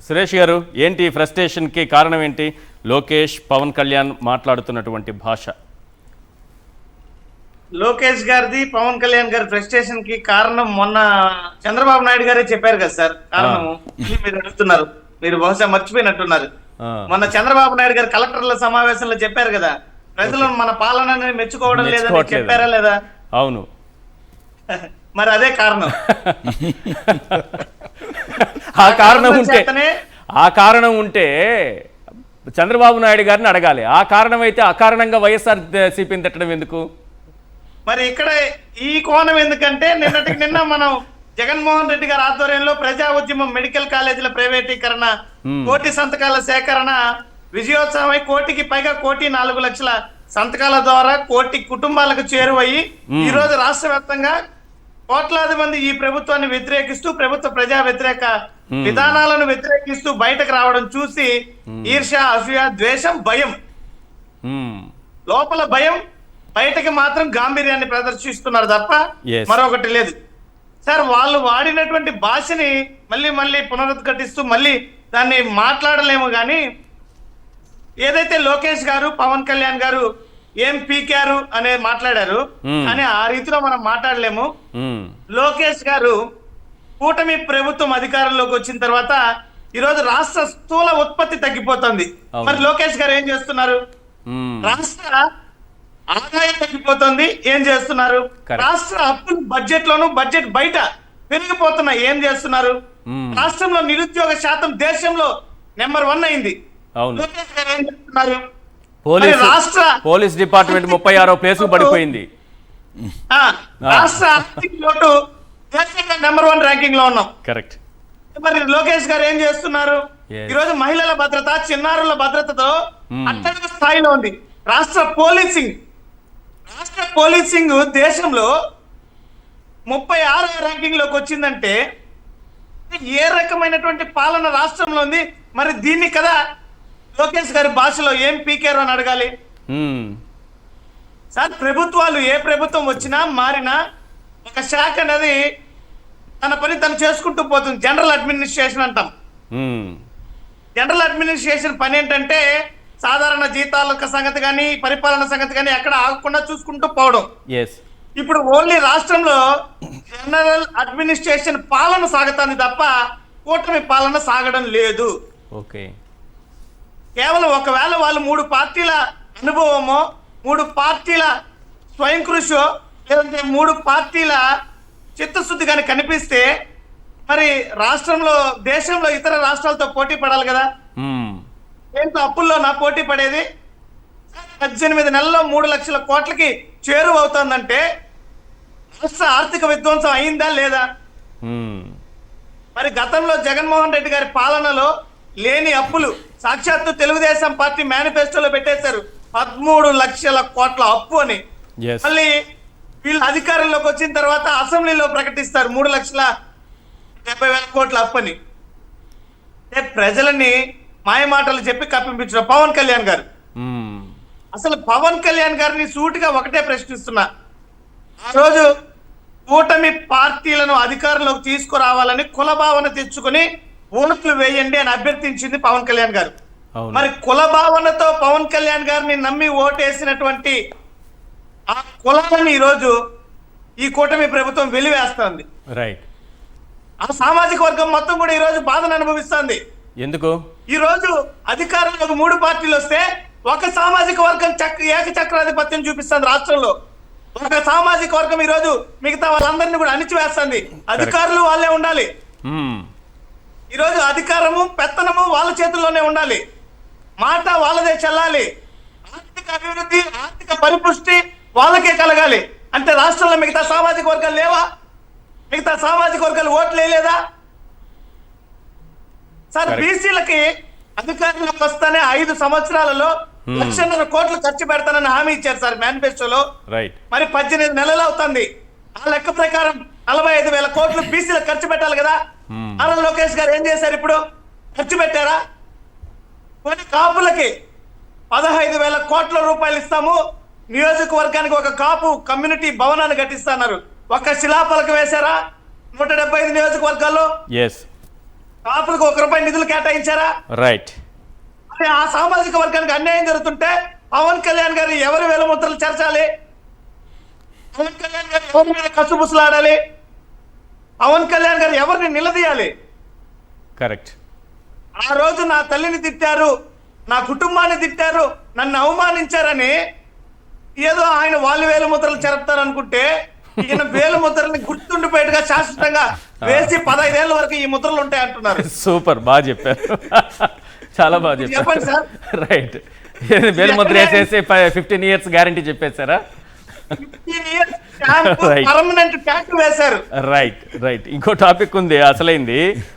సురేష్ గారు, ఏంటి ఫ్రస్ట్రేషన్కి కారణం ఏంటి? లోకేష్ పవన్ కళ్యాణ్ మాట్లాడుతున్నటువంటి భాష. లోకేష్ గారిది పవన్ కళ్యాణ్ గారి ఫ్రస్ట్రేషన్ కి కారణం మొన్న చంద్రబాబు నాయుడు గారే చెప్పారు కదా సార్. కారణము మీరు అడుగుతున్నారు, మీరు బహుశా మర్చిపోయినట్టున్నారు. మొన్న చంద్రబాబు నాయుడు గారు కలెక్టర్ల సమావేశంలో చెప్పారు కదా, ప్రజలు మన పాలనని మెచ్చుకోవడం లేదని చెప్పారా లేదా? అవును. మరి అదే కారణం. ఆ కారణం ఉంటే చంద్రబాబు నాయుడు గారిని అడగాలి. ఆ కారణం అయితే అకారణంగా వైఎస్ఆర్ సిపిని తిట్టడం ఎందుకు? మరి ఇక్కడ ఈ కోణం ఎందుకంటే నిన్న మనం జగన్మోహన్ రెడ్డి గారి ఆధ్వర్యంలో ప్రజా ఉద్యమం మెడికల్ కాలేజీల ప్రైవేటీకరణ, కోటి సంతకాల సేకరణ విజయోత్సవమై కోటికి పైగా 1,04,00,000 సంతకాల ద్వారా 1,00,00,000 కుటుంబాలకు చేరువయ్యి ఈ రోజు రాష్ట్ర వ్యాప్తంగా కోట్లాది మంది ఈ ప్రభుత్వాన్ని వ్యతిరేకిస్తూ ప్రభుత్వ ప్రజా వ్యతిరేక విధానాలను వ్యతిరేకిస్తూ బయటకు రావడం చూసి ఈర్ష్య, అసూయ, ద్వేషం, భయం, లోపల భయం, బయటకి మాత్రం గాంభీర్యాన్ని ప్రదర్శిస్తున్నారు తప్ప మరొకటి లేదు సార్. వాళ్ళు వాడినటువంటి భాషని మళ్ళీ పునరుద్ఘాటిస్తూ మళ్ళీ దాన్ని మాట్లాడలేము. కానీ ఏదైతే లోకేష్ గారు పవన్ కళ్యాణ్ గారు ఏం పీకారు అనే మాట్లాడారు, కానీ ఆ రీతిలో మనం మాట్లాడలేము. లోకేష్ గారు కూటమి ప్రభుత్వం అధికారంలోకి వచ్చిన తర్వాత ఈరోజు రాష్ట్ర స్థూల ఉత్పత్తి తగ్గిపోతుంది. మరి లోకేష్ గారు ఏం చేస్తున్నారు? రాష్ట్ర ఆదాయం తగ్గిపోతుంది, ఏం చేస్తున్నారు? రాష్ట్ర అప్పులు బడ్జెట్ లోను బడ్జెట్ బయట పెరిగిపోతున్నాయి, ఏం చేస్తున్నారు? రాష్ట్రంలో నిరుద్యోగ శాతం దేశంలో నెంబర్ 1 అయింది. లోకేష్ గారు ఏం చేస్తున్నారు? పోలీస్ డిపార్ట్మెంట్ 36వ ప్లేస్ పడిపోయింది. రాష్ట్ర ఆర్థిక లోటు దేశంలో నెంబర్ 1 ర్యాంకింగ్ లో ఉన్నాం. కరెక్ట్. మరి లోకేష్ గారు ఏం చేస్తున్నారు? ఈరోజు మహిళల భద్రత, చిన్నారుల భద్రతతో అత్యధిక స్థాయిలో ఉంది. రాష్ట్ర పోలీసింగ్ దేశంలో 36వ ర్యాంకింగ్ లోకి వచ్చిందంటే ఏ రకమైనటువంటి పాలన రాష్ట్రంలో ఉంది? మరి దీన్ని కదా లోకేష్ గారి భాషలో ఏం పీకారు అని అడగాలి సార్. ప్రభుత్వాలు ఏ ప్రభుత్వం వచ్చినా మారినా ఒక శాఖ అనేది తన పని తను చేసుకుంటూ పోతుంది. జనరల్ అడ్మినిస్ట్రేషన్ అంటాం. జనరల్ అడ్మినిస్ట్రేషన్ పని ఏంటంటే సాధారణ జీతాల సంగతి కానీ పరిపాలన సంగతి కానీ ఎక్కడ ఆగకుండా చూసుకుంటూ పోవడం. ఇప్పుడు ఓన్లీ రాష్ట్రంలో జనరల్ అడ్మినిస్ట్రేషన్ పాలన సాగుతుంది తప్ప కూటమి పాలన సాగడం లేదు. కేవలం ఒకవేళ వాళ్ళు 3 పార్టీల అనుభవమో 3 పార్టీల స్వయం కృషో లేదంటే 3 పార్టీల చిత్తశుద్ధి కానీ కనిపిస్తే మరి రాష్ట్రంలో దేశంలో ఇతర రాష్ట్రాలతో పోటీ పడాలి కదా. ఏంటో అప్పుల్లో నా పోటీ పడేది 18 నెలల్లో 3 లక్షల కోట్లకి చేరువ అవుతుందంటే రాష్ట్ర ఆర్థిక విధ్వంసం అయిందా లేదా? మరి గతంలో జగన్మోహన్ రెడ్డి గారి పాలనలో లేని అప్పులు సాక్షాత్తు తెలుగుదేశం పార్టీ మేనిఫెస్టోలో పెట్టేశారు 13 లక్షల కోట్ల అప్పు అని. మళ్ళీ వీళ్ళు అధికారంలోకి వచ్చిన తర్వాత అసెంబ్లీలో ప్రకటిస్తారు 3,70,000 కోట్ల అప్పు అని. ప్రజలని మాయమాటలు చెప్పి కప్పించడం పవన్ కళ్యాణ్ గారు. అసలు పవన్ కళ్యాణ్ గారిని సూటిగా ఒకటే ప్రశ్నిస్తున్నా, ఆ రోజు కూటమి పార్టీలను అధికారంలోకి తీసుకురావాలని కుల భావన తెచ్చుకుని ఓట్లు వేయండి అని అభ్యర్థించింది పవన్ కళ్యాణ్ గారు. మరి కుల భావనతో పవన్ కళ్యాణ్ గారిని నమ్మి ఓటేసినటువంటి ఆ కులాలను ఈరోజు ఈ కూటమి ప్రభుత్వం వెలివేస్తుంది. ఆ సామాజిక వర్గం మొత్తం కూడా ఈరోజు బాధను అనుభవిస్తుంది. ఎందుకు? ఈ రోజు అధికారంలోకి 3 పార్టీలు వస్తే ఒక సామాజిక వర్గం ఏకచక్రాధిపత్యం చూపిస్తుంది రాష్ట్రంలో. ఒక సామాజిక వర్గం ఈ రోజు మిగతా వాళ్ళందరినీ కూడా అణిచివేస్తుంది. అధికారులు వాళ్ళే ఉండాలి. ఈ రోజు అధికారము పెత్తనము వాళ్ళ చేతుల్లోనే ఉండాలి. మాట వాళ్ళదే చెల్లాలి. ఆర్థిక అభివృద్ధి, ఆర్థిక పరిపుష్టి వాళ్ళకే కలగాలి. అంటే రాష్ట్రంలో మిగతా సామాజిక వర్గాలు లేవా? మిగతా సామాజిక వర్గాలు ఓట్లు వేయలేదా సార్? బీసీలకి అధికారంలోకి వస్తానే 5 సంవత్సరాలలో 1,00,000 కోట్లు ఖర్చు పెడతానని హామీ ఇచ్చారు సార్ మేనిఫెస్టోలో. మరి 18 నెలలు అవుతుంది. ఆ లెక్క ప్రకారం 45,000 కోట్లు బీసీలకు ఖర్చు పెట్టాలి కదా. నారా లోకేష్ గారు ఏం చేశారు? ఇప్పుడు ఖర్చు పెట్టారా? కొన్ని కాపులకి 15,000 కోట్ల రూపాయలు ఇస్తాము, నియోజకవర్గానికి ఒక కాపు కమ్యూనిటీ భవనాన్ని కట్టిస్తున్నారు. ఒక శిలాఫలక వేశారా 175 నియోజకవర్గాల్లో? కాపులకు ₹1 నిధులు కేటాయించారా? రైట్. అదే ఆ సామాజిక వర్గానికి అన్యాయం జరుగుతుంటే పవన్ కళ్యాణ్ గారు ఎవరు వేలముద్రలు చేర్చాలి? పవన్ కళ్యాణ్ గారు ఎవరి మీద కసుబుసులాడాలి? పవన్ కళ్యాణ్ గారు ఎవరిని నిలదీయాలి? కరెక్ట్. ఆ రోజు నా తల్లిని తిట్టారు, నా కుటుంబాన్ని తిట్టారు, నన్ను అవమానించారని ఏదో ఆయన వాళ్ళు వేలముద్రలు చెరుపుతారనుకుంటే ఈయన వేలముద్రల్ని గుర్తుండిపోయేట్టుగా శాశ్వతంగా వేసి 15 ఏళ్ల వరకు ఈ ముద్రలు ఉంటాయి అంటున్నారు. సూపర్, బాగా చెప్పారు. చాలా బాగా చెప్పారు. చెప్పండి సార్. రైట్. వేలుముద్ర వేసేసి 15 years గ్యారంటీ చెప్పేశారా? పర్మనెంట్ ట్యాగ్ వేశారు. రైట్. ఇంకో టాపిక్ ఉంది అసలైంది.